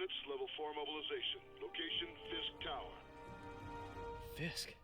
units, level 4 mobilization. Location, Fisk Tower. Fisk?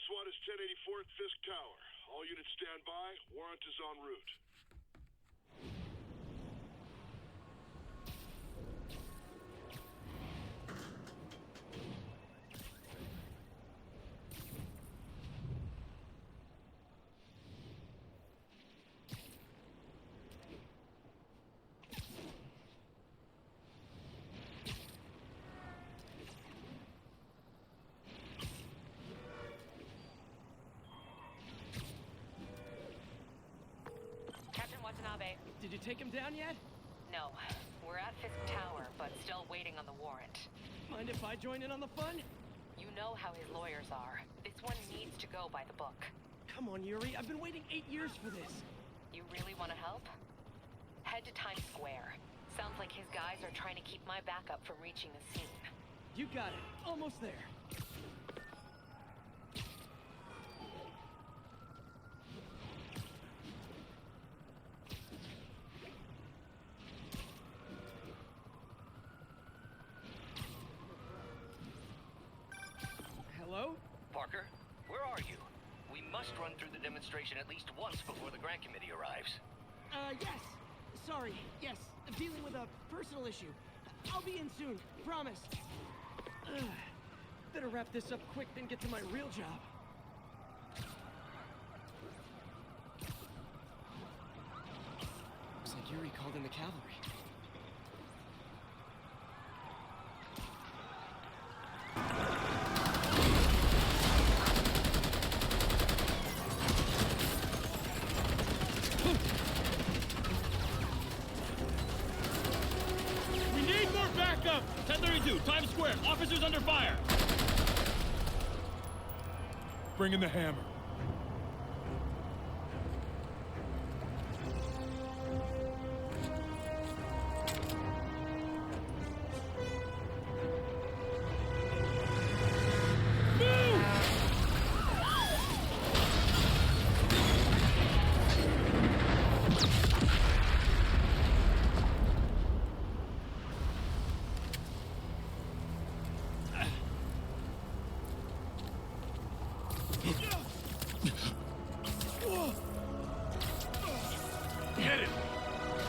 SWAT is 1084 at Fisk Tower. All units stand by. Warrant is en route. Did you take him down yet? No. We're at Fisk Tower, but still waiting on the warrant. Mind if I join in on the fun? You know how his lawyers are. This one needs to go by the book. Come on, Yuri. I've been waiting 8 years for this. You really want to help? Head to Times Square. Sounds like his guys are trying to keep my backup from reaching the scene. You got it. Almost there. Hello? Parker, where are you? We must run through the demonstration at least once before the grant committee arrives. Yes. Sorry. Yes. I'm dealing with a personal issue. I'll be in soon. Promise. Better wrap this up quick than get to my real job. Looks like Yuri called in the cavalry. Backup! 1032, Times Square. Officers under fire. Bring in the hammer.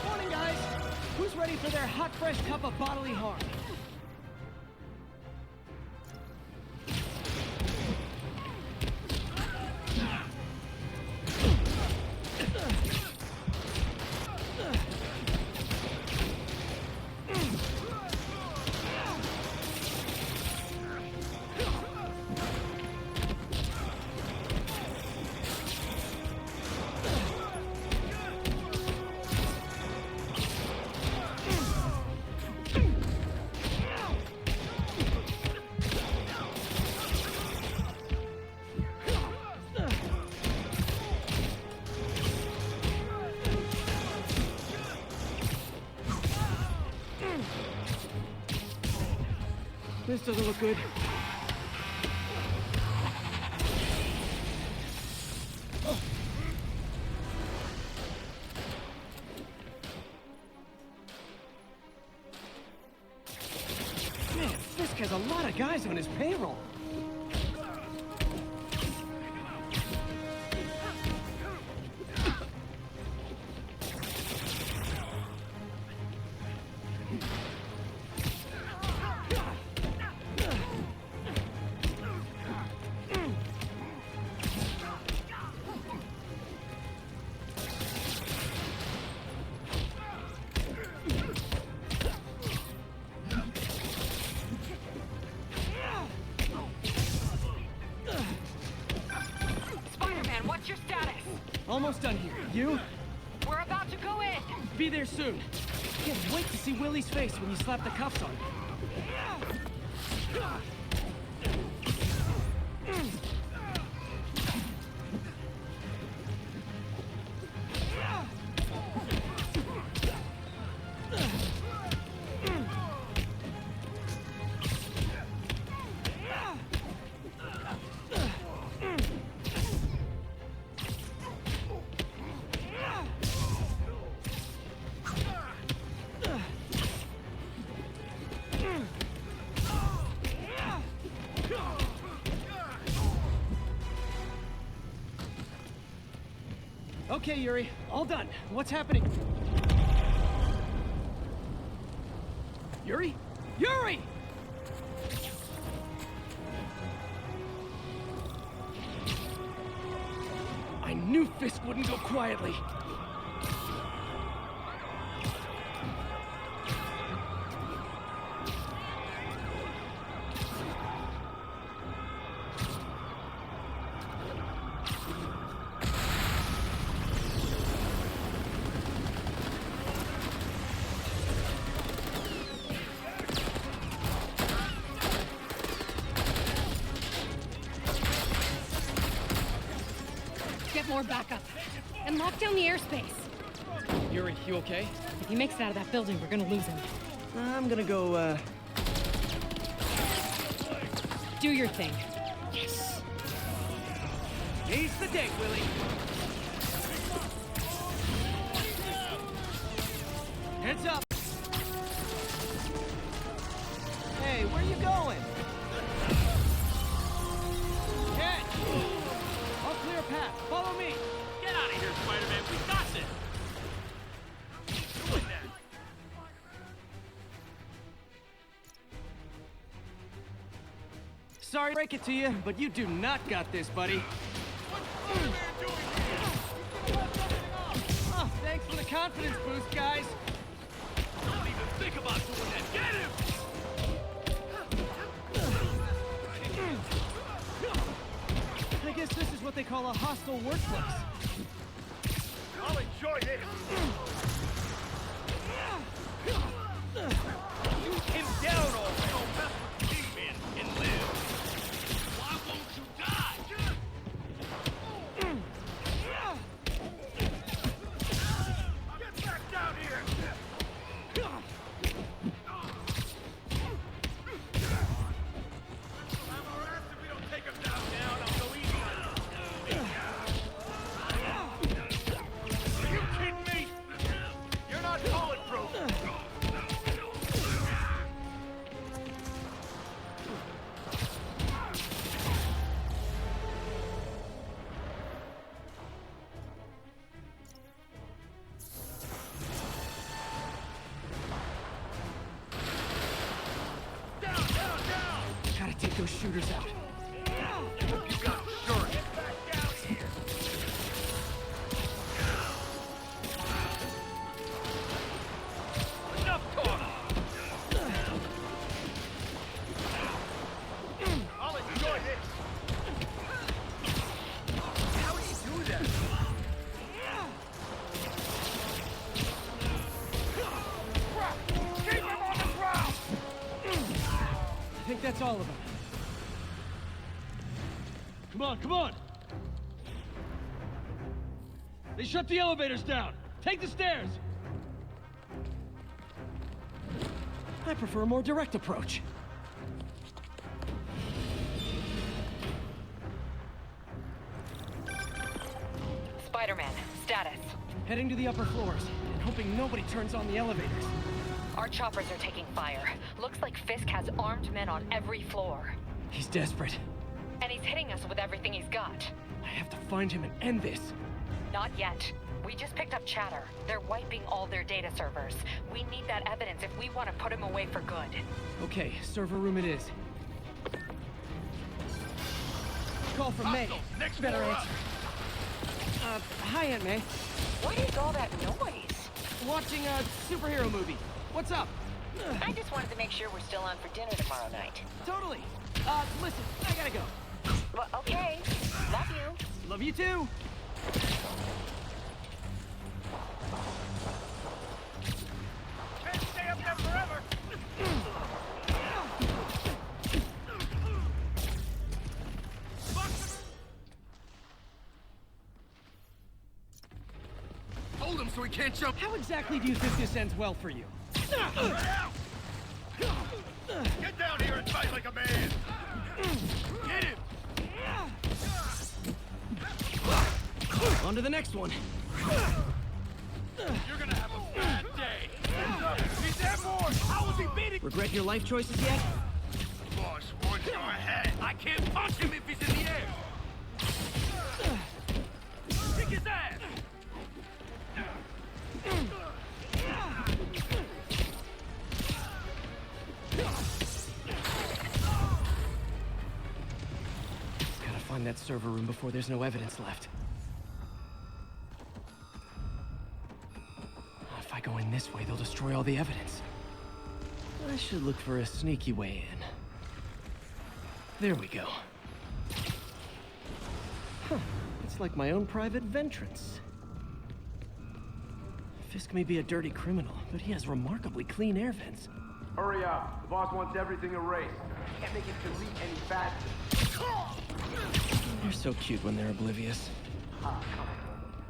Morning, guys! Who's ready for their hot, fresh cup of bodily harm? This doesn't look good. Man, Fisk has a lot of guys on his payroll. Almost done here. You? We're about to go in. Be there soon. Can't wait to see Willie's face when you slap the cuffs on him. Okay, Yuri. All done. What's happening? Yuri? Yuri! I knew Fisk wouldn't go quietly. More backup. And lock down the airspace. Yuri, you okay? If he makes it out of that building, we're gonna lose him. I'm gonna go, Do your thing. Yes! Seize the day, Willie! Heads up! Hey, where you going? Catch! I'll clear a path. Follow me! Get out of here, Spider-Man. We got this. Sorry to break it to you, but you do not got this, buddy. Oh, thanks for the confidence boost, guys. Don't even think about doing that. Get him! I guess this is what they call a hostile workplace. I'll enjoy this. Shoot him down already. Don't mess with Kingpin and live. Why won't you die? Get back down here. I'm harassed if we don't take him down now, and I'll go easy on him. Are you kidding me? You're not bulletproof. Gotta take those shooters out. You got him, sure. Get back down here. Enough talk. I'll enjoy this. How do you do that? Keep him on the ground! I think that's all of them. Come on, come on. They shut the elevators down. Take the stairs. I prefer a more direct approach. Spider-Man, status. Heading to the upper floors, and hoping nobody turns on the elevators. Our choppers are taking fire. Looks like Fisk has armed men on every floor. He's desperate. And he's hitting us with everything he's got. I have to find him and end this. Not yet. We just picked up chatter. They're wiping all their data servers. We need that evidence if we want to put him away for good. Okay, server room it is. Call from May. Next Better floor up. answer. Hi, Aunt May. What is all that noise? Watching a superhero movie. What's up? I just wanted to make sure we're still on for dinner tomorrow night. Totally. Listen, I gotta go. Well, okay. Love you. Love you too. Can't stay up there forever! Hold him so he can't jump. How exactly do you think this ends well for you? Get down here and fight like a man! Get him! On to the next one. You're gonna have a bad day! He's airborne! How was he beating? Regret your life choices yet? Boss wants your head! I can't punch him if he's in the air! Kick his ass! Gotta find that server room before there's no evidence left. If I go in this way, they'll destroy all the evidence. I should look for a sneaky way in. There we go. Huh. It's like my own private ventrance. Fisk may be a dirty criminal, but he has remarkably clean air vents. Hurry up. The boss wants everything erased. Can't make it delete any faster. They're so cute when they're oblivious.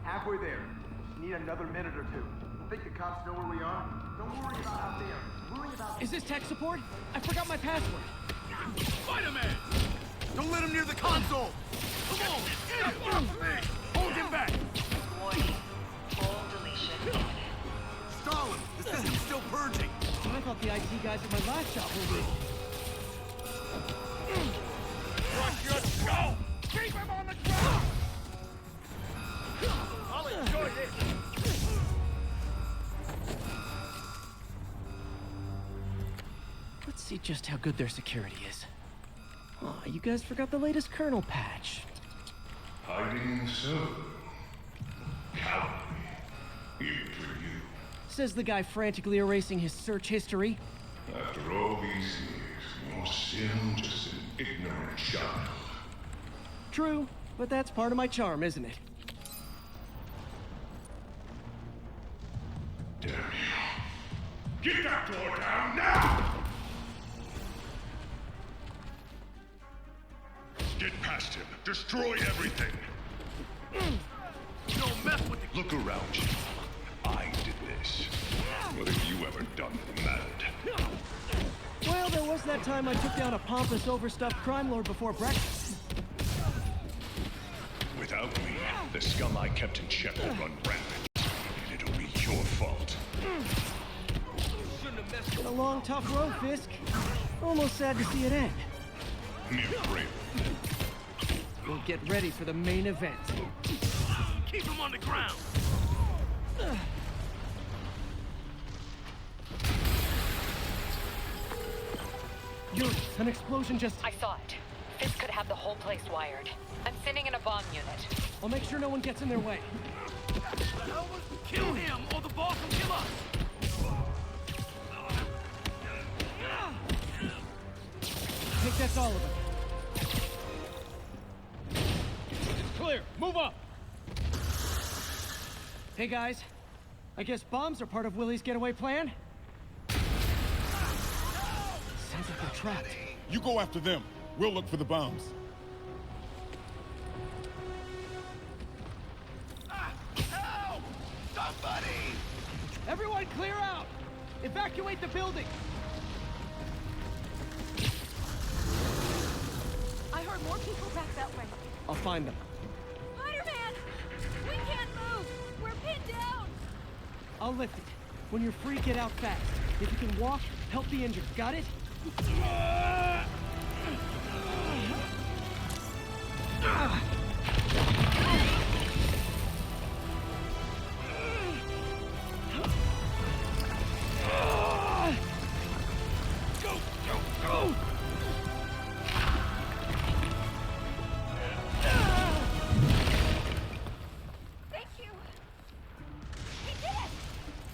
Halfway there. Need another minute or two. Think the cops know where we are? Don't worry about out there. Worry about... Is this tech support? I forgot my password. Spider-Man! Don't let him near the console. Come on! Get him off of me! Hold him back! Warning. Full deletion. Stalin, the system's still purging. I thought the IT guys at my last shop were real. Rush your go! Keep him on the ground! I'll enjoy this! Let's see just how good their security is. Aw, you guys forgot the latest kernel patch. Hiding so. Cowardly. Even for you. Says the guy frantically erasing his search history. After all these years, you're still just an ignorant child. True, but that's part of my charm, isn't it? Damn you. Get that door down now! Get past him. Destroy everything. Don't mess with the... Look around you. I did this. What have you ever done that mattered? Well, there was that time I took down a pompous, overstuffed crime lord before breakfast. Without me, the scum I kept in check will run rampant. And it'll be your fault. Shouldn't have messed Been a long, tough road, Fisk. Almost sad to see it end. Mere brain. We'll get ready for the main event. Keep him on the ground! Yuri, an explosion just... I saw it. Fisk could have the whole place wired. I'm sending in a bomb unit. I'll make sure no one gets in their way. Kill him, or the boss will kill us! I think that's all of them. Clear, move up! Hey guys, I guess bombs are part of Willie's getaway plan? Sounds like they're trapped. You go after them. We'll look for the bombs. Help! Somebody! Everyone clear out! Evacuate the building! I heard more people back that way. I'll find them. Spider-Man! We can't move! We're pinned down! I'll lift it. When you're free, get out fast. If you can walk, help the injured. Got it? Go, go, go! Thank you! He did it!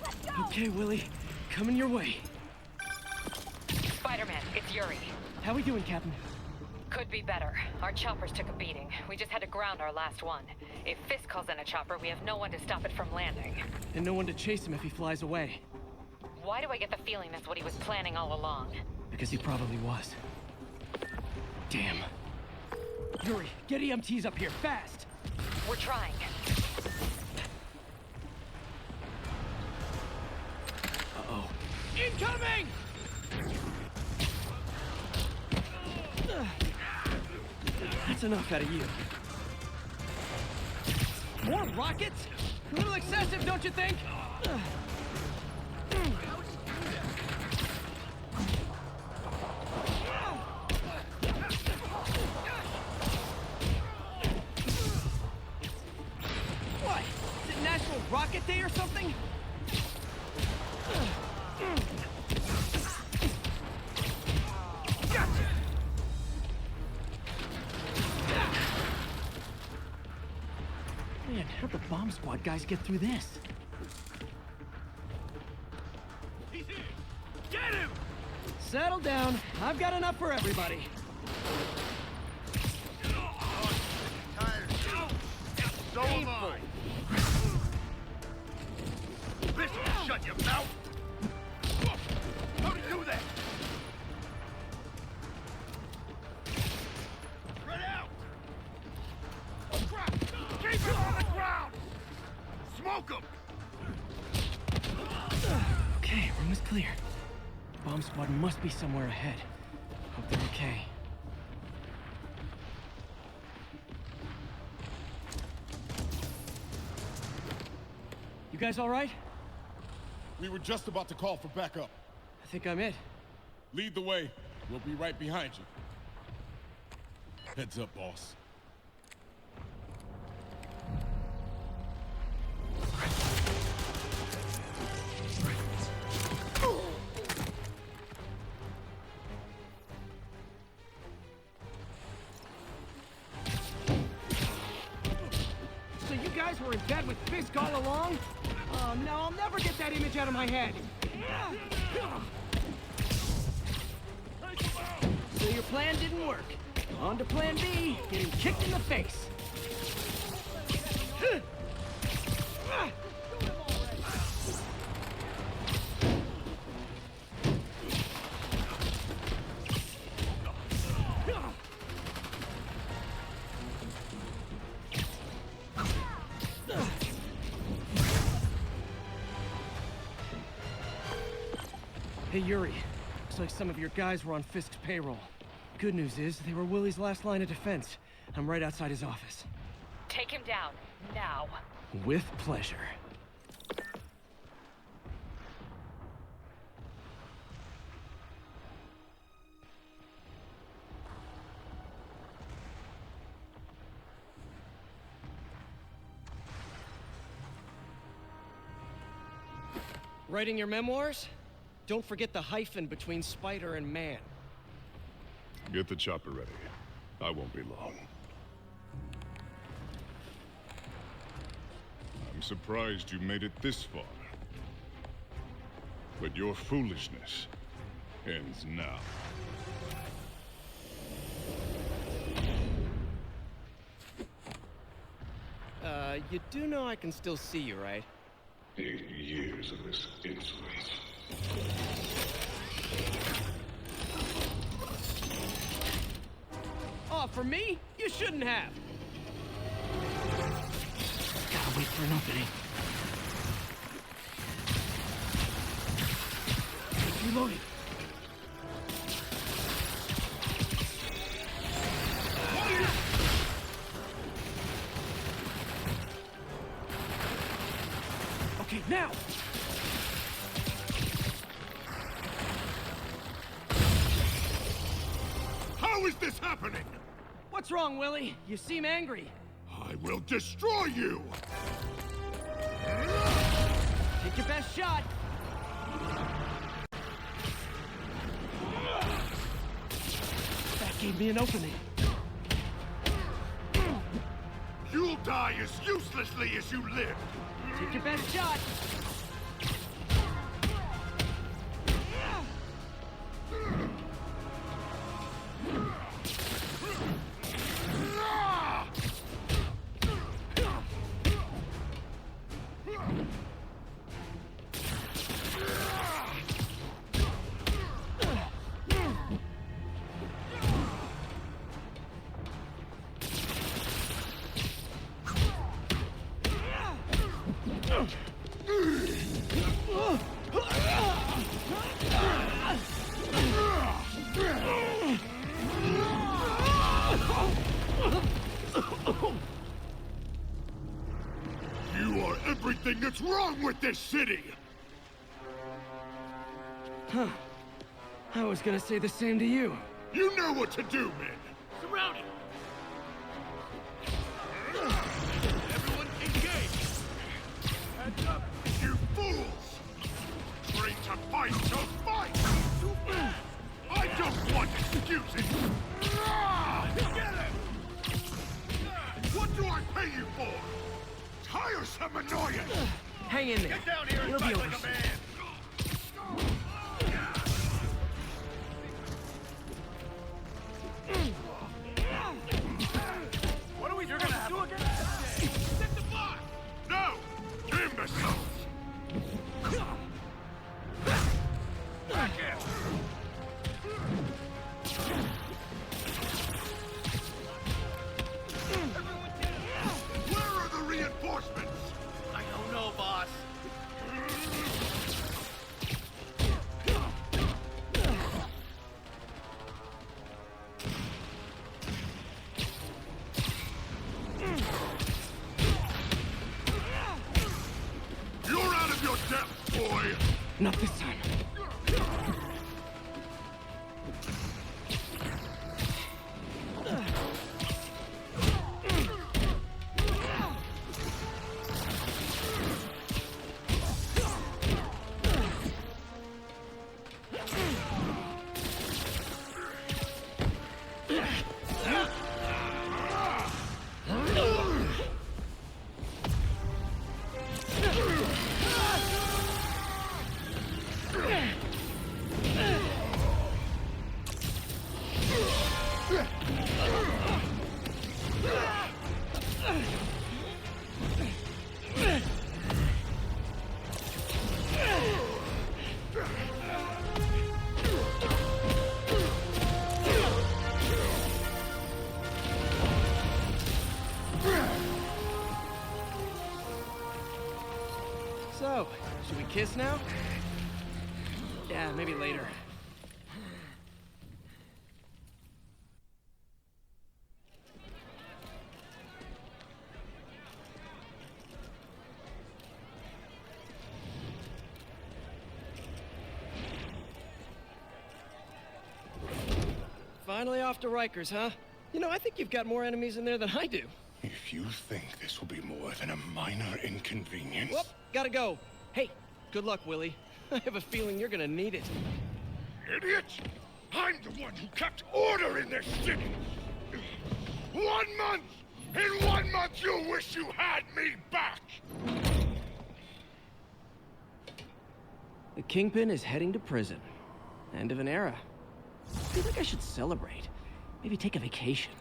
Let's go! Okay, Willie. Coming your way. Spider-Man, it's Yuri. How we doing, Captain? Could be better. Our choppers took a beating. We just had to ground our last one. If Fisk calls in a chopper, we have no one to stop it from landing. And no one to chase him if he flies away. Why do I get the feeling that's what he was planning all along? Because he probably was. Damn. Yuri, get EMTs up here, fast! We're trying. Uh-oh. Incoming! That's enough out of you. More rockets? A little excessive, don't you think? What? Is it National Rocket Day or something? Man, how'd the bomb squad guys get through this? He's here! Get him! Settle down. I've got enough for everybody. Tired. So am I. This will shut your mouth. How do you do that? Spread out. Crap! Keep him on the ground. Smoke him. Okay, room is clear. Bomb squad must be somewhere ahead. Hope they're okay. You guys all right? We were just about to call for backup. I think I'm it. Lead the way. We'll be right behind you. Heads up, boss. So you guys were in bed with Fisk all along? Oh no, I'll never get that image out of my head. So your plan didn't work. On to plan B, getting kicked in the face. Hey, Yuri. Looks like some of your guys were on Fisk's payroll. Good news is, they were Willie's last line of defense. I'm right outside his office. Take him down, now. With pleasure. Writing your memoirs? Don't forget the hyphen between spider and man. Get the chopper ready. I won't be long. I'm surprised you made it this far. But your foolishness ends now. You do know I can still see you, right? 8 years of this insolence. Oh, for me? You shouldn't have. Gotta wait for an opening. Reloading. Okay, now! How is this happening? What's wrong, Willie? You seem angry. I will destroy you! Take your best shot. That gave me an opening. You'll die as uselessly as you live! Take your best shot. What's wrong with this city? Huh. I was gonna say the same to you. You know what to do, men. Surround him. Everyone engage. Heads up, you fools! Trained to fight, so fight! Too fast. I don't want excuses! Get him! What do I pay you for? Tiresome annoyance! Hang in there. Get down here and It'll be fight over like a soon. man. What are we gonna have to do again? Set the block! No! Imbeciles! Back in! Where are the reinforcements? I don't know, boss. You're out of your depth, boy! Not this time. So, should we kiss now? Yeah, maybe later. Finally off to Rikers, huh? You know, I think you've got more enemies in there than I do. If you think this will be more than a minor inconvenience... Whoop, gotta go. Hey, good luck, Willie. I have a feeling you're gonna need it. Idiot! I'm the one who kept order in this city! 1 month! In 1 month you'll wish you had me back! The Kingpin is heading to prison. End of an era. I feel like I should celebrate. Maybe take a vacation.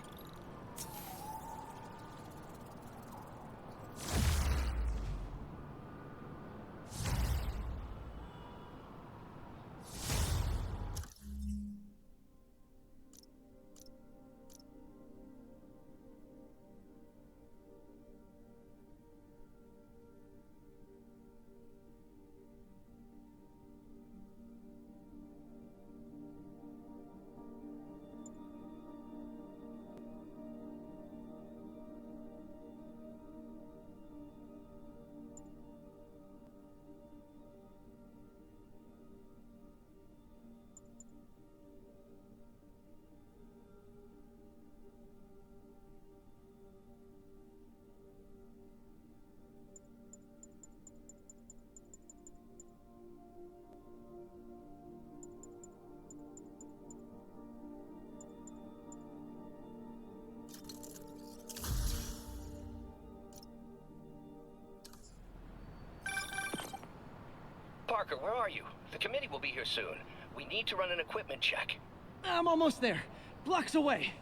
Parker, where are you? The committee will be here soon. We need to run an equipment check. I'm almost there. Blocks away.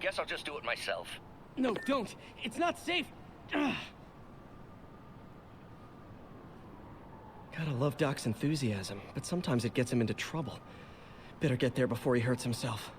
Guess I'll just do it myself. No, don't. It's not safe. Ugh. Gotta love Doc's enthusiasm, but sometimes it gets him into trouble. Better get there before he hurts himself.